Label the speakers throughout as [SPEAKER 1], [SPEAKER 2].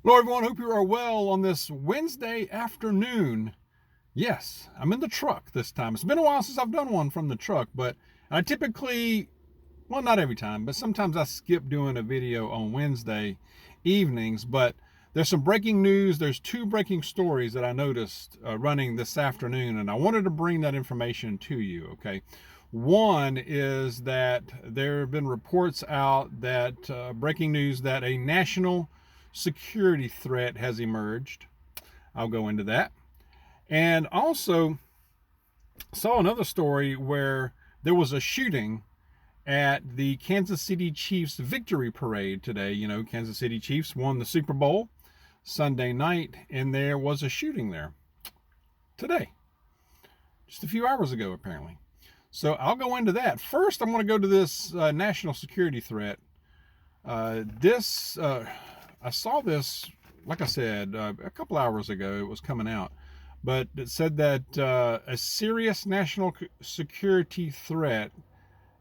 [SPEAKER 1] Hello, everyone. Hope you are well on this Wednesday afternoon. Yes, I'm in the truck this time. It's been a while since I've done one from the truck, but I typically, well, not every time, but sometimes I skip doing a video on Wednesday evenings. But there's some breaking news. There's two breaking stories that I noticed running this afternoon, and I wanted to bring that information to you, okay? One is that there have been reports out that breaking news that a national security threat has emerged. I'll go into that. And also saw another story where there was a shooting at the Kansas City Chiefs victory parade today. You know, Kansas City Chiefs won the Super Bowl Sunday night, and there was a shooting there today, just a few hours ago, apparently. So I'll go into that. First, I'm going to go to this national security threat. I saw this, like I said, a couple hours ago. It was coming out, but it said that a serious national security threat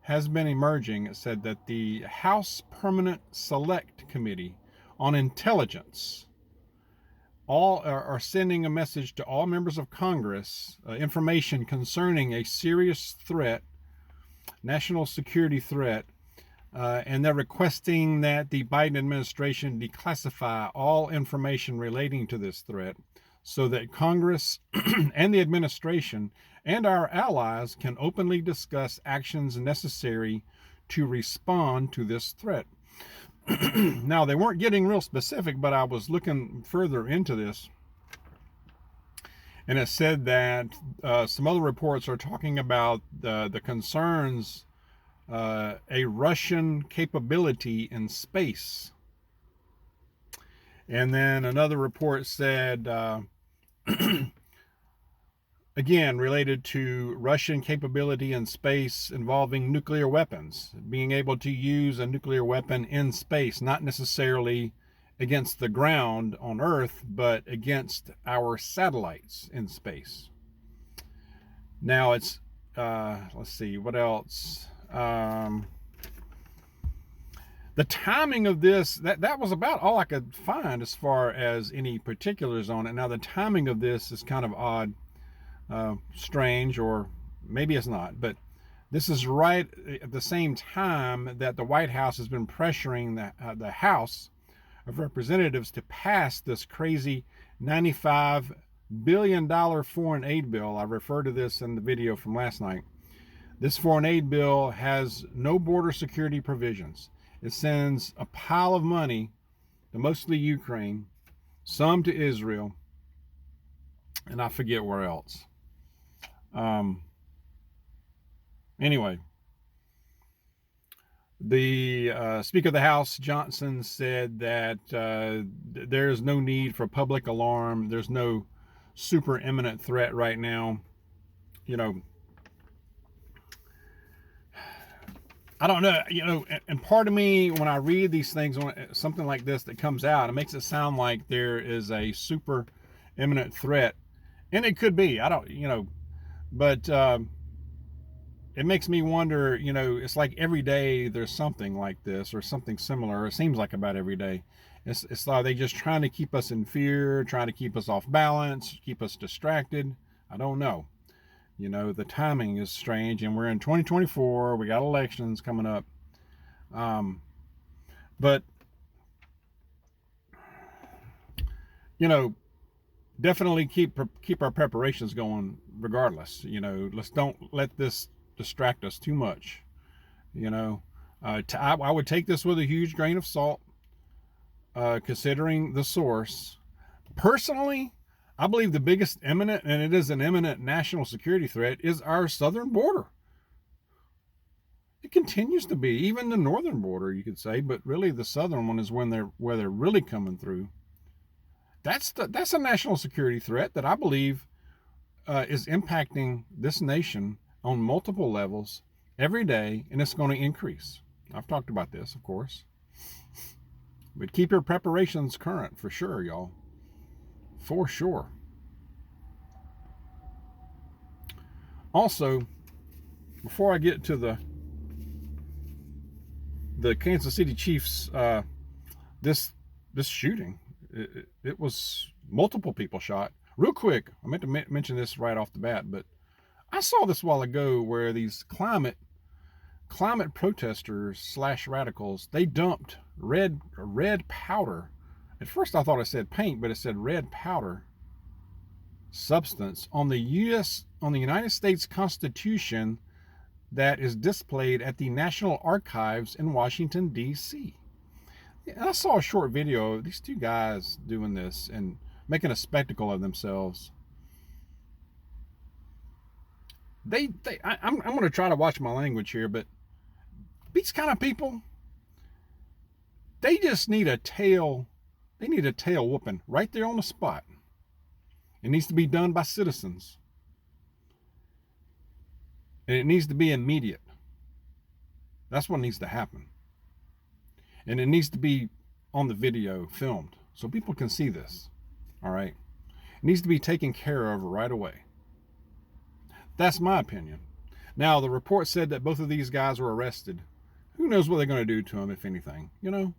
[SPEAKER 1] has been emerging. It said that the House Permanent Select Committee on Intelligence all are sending a message to all members of Congress, information concerning a serious threat, national security threat. And they're requesting that the Biden administration declassify all information relating to this threat so that Congress and the administration and our allies can openly discuss actions necessary to respond to this threat. Now, they weren't getting real specific, but I was looking further into this, and it said that some other reports are talking about the concerns, a Russian capability in space. And then another report said, again, related to Russian capability in space involving nuclear weapons, being able to use a nuclear weapon in space, not necessarily against the ground on Earth, but against our satellites in space. Now it's, let's see, what else? The timing of this, that was about all I could find as far as any particulars on it. Now, the timing of this is kind of odd, strange, or maybe it's not, but this is right at the same time that the White House has been pressuring the House of Representatives to pass this crazy $95 billion foreign aid bill. I referred to this in the video from last night. This foreign aid bill has no border security provisions. It sends a pile of money to mostly Ukraine, some to Israel, and I forget where else. Anyway, the Speaker of the House, Johnson, said that there is no need for public alarm. There's no super imminent threat right now. You know, I don't know, and part of me, when I read these things, when something like this that comes out, it makes it sound like there is a super imminent threat, and it could be. I don't, but it makes me wonder, it's like every day there's something like this or something similar. It seems like about every day. It's like they just trying to keep us in fear, trying to keep us off balance, keep us distracted. I don't know. The timing is strange, and we're in 2024. We got elections coming up. But, definitely keep our preparations going regardless. Let's don't let this distract us too much. I would take this with a huge grain of salt, considering the source. Personally, I believe the biggest imminent, and it is an imminent national security threat, is our southern border. It continues to be, even the northern border, you could say, but really the southern one is where they're really coming through. That's a national security threat that I believe is impacting this nation on multiple levels every day, and it's going to increase. I've talked about this, of course. But keep your preparations current for sure, y'all. For sure. Also, before I get to the Kansas City Chiefs, this shooting, It was multiple people shot. Real quick, I meant to mention this right off the bat, but I saw this a while ago where these climate protesters / radicals, they dumped red powder. At first I thought it said paint, but it said red powder substance on the United States Constitution that is displayed at the National Archives in Washington, D.C. And I saw a short video of these two guys doing this and making a spectacle of themselves. I'm going to try to watch my language here, but these kind of people, they just need a tail whooping right there on the spot. It needs to be done by citizens. And it needs to be immediate. That's what needs to happen. And it needs to be on the video filmed so people can see this. All right? It needs to be taken care of right away. That's my opinion. Now, the report said that both of these guys were arrested. Who knows what they're going to do to them, if anything, you know?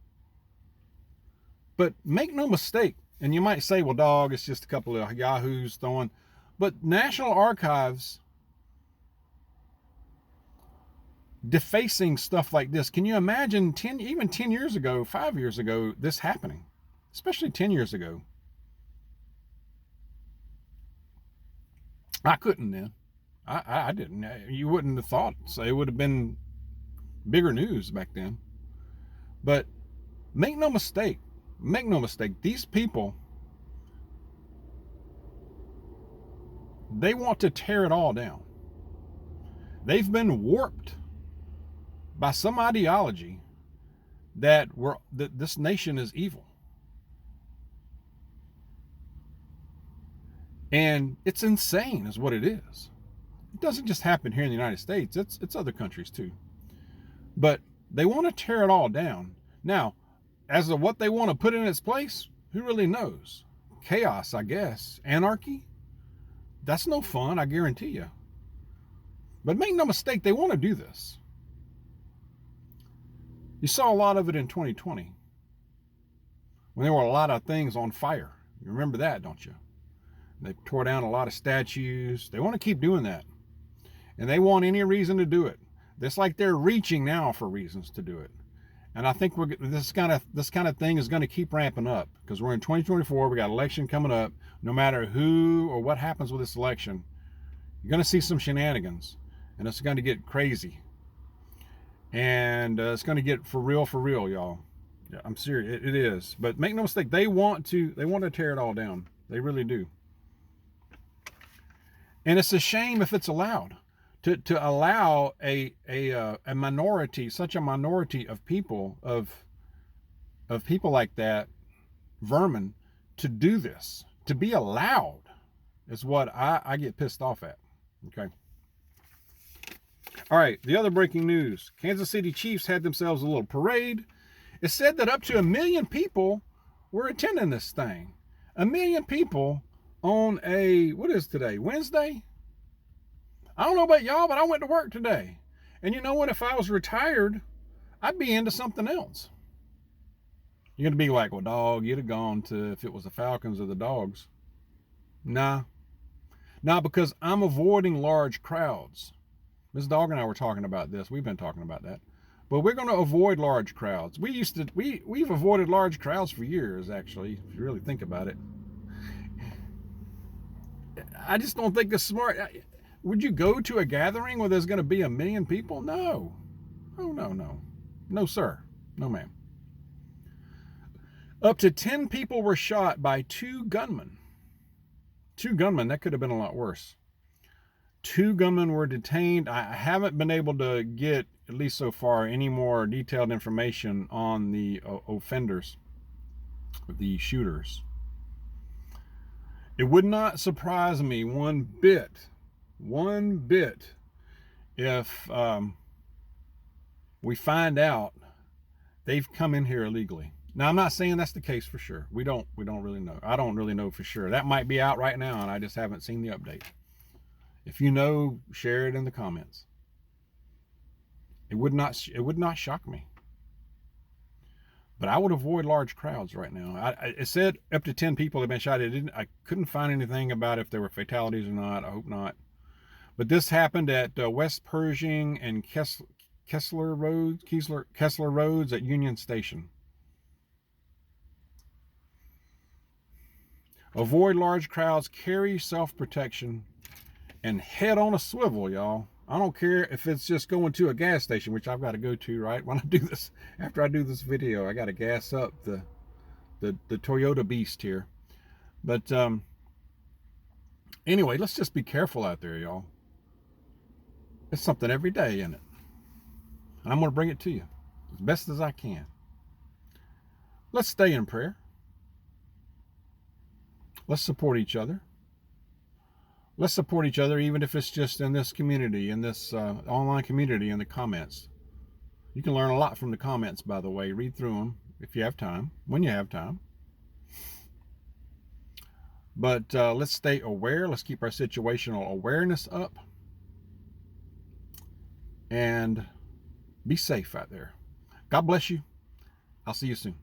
[SPEAKER 1] But make no mistake, and you might say, well, dog, it's just a couple of yahoos throwing. But National Archives defacing stuff like this. Can you imagine even 10 years ago, 5 years ago, this happening? Especially 10 years ago. I couldn't then. I didn't. You wouldn't have thought so. It would have been bigger news back then. But make no mistake. These people, they want to tear it all down. They've been warped by some ideology that this nation is evil. And it's insane is what it is. It doesn't just happen here in the United States. It's other countries too. But they want to tear it all down. Now, as of what they want to put in its place, who really knows? Chaos, I guess. Anarchy? That's no fun, I guarantee you. But make no mistake, they want to do this. You saw a lot of it in 2020 when there were a lot of things on fire. You remember that, don't you? They tore down a lot of statues. They want to keep doing that. And they want any reason to do it. It's like they're reaching now for reasons to do it. And I think this kind of thing is going to keep ramping up because we're in 2024. We got an election coming up. No matter who or what happens with this election, you're going to see some shenanigans, and it's going to get crazy. And it's going to get for real, y'all. Yeah, I'm serious. It is. But make no mistake, they want to tear it all down. They really do. And it's a shame if it's allowed. To allow a minority, such a minority of people, of people like that, vermin, to do this, to be allowed, is what I get pissed off at. Okay. All right, the other breaking news. Kansas City Chiefs had themselves a little parade. It said that up to 1 million people were attending this thing. 1 million people on what is today, Wednesday? I don't know about y'all, but I went to work today. And you know what? If I was retired, I'd be into something else. You're going to be like, well, dog, you'd have gone to if it was the Falcons or the Dogs. Nah, because I'm avoiding large crowds. Ms. Dawg and I were talking about this. We've been talking about that. But we're going to avoid large crowds. We've avoided large crowds for years, actually, if you really think about it. I just don't think it's smart. Would you go to a gathering where there's going to be 1 million people? No. Oh, no. No, sir. No, ma'am. Up to 10 people were shot by 2 gunmen. 2 gunmen, that could have been a lot worse. 2 gunmen were detained. I haven't been able to get, at least so far, any more detailed information on the offenders, the shooters. It would not surprise me one bit, if we find out they've come in here illegally. Now, I'm not saying that's the case for sure. We don't really know. I don't really know for sure. That might be out right now, and I just haven't seen the update. If you know, share it in the comments. It would not shock me. But I would avoid large crowds right now. It said up to 10 people have been shot. I couldn't find anything about if there were fatalities or not. I hope not. But this happened at West Pershing and Kessler Roads at Union Station. Avoid large crowds, carry self-protection, and head on a swivel, y'all. I don't care if it's just going to a gas station, which I've got to go to, right? When I do this, after I do this video, I got to gas up the Toyota Beast here. But anyway, let's just be careful out there, y'all. It's something every day, isn't it? And I'm going to bring it to you as best as I can. Let's stay in prayer. Let's support each other. Let's support each other, even if it's just in this community, in this online community, in the comments. You can learn a lot from the comments, by the way. Read through them if you have time, when you have time. But let's stay aware. Let's keep our situational awareness up. And be safe out there. God bless you. I'll see you soon.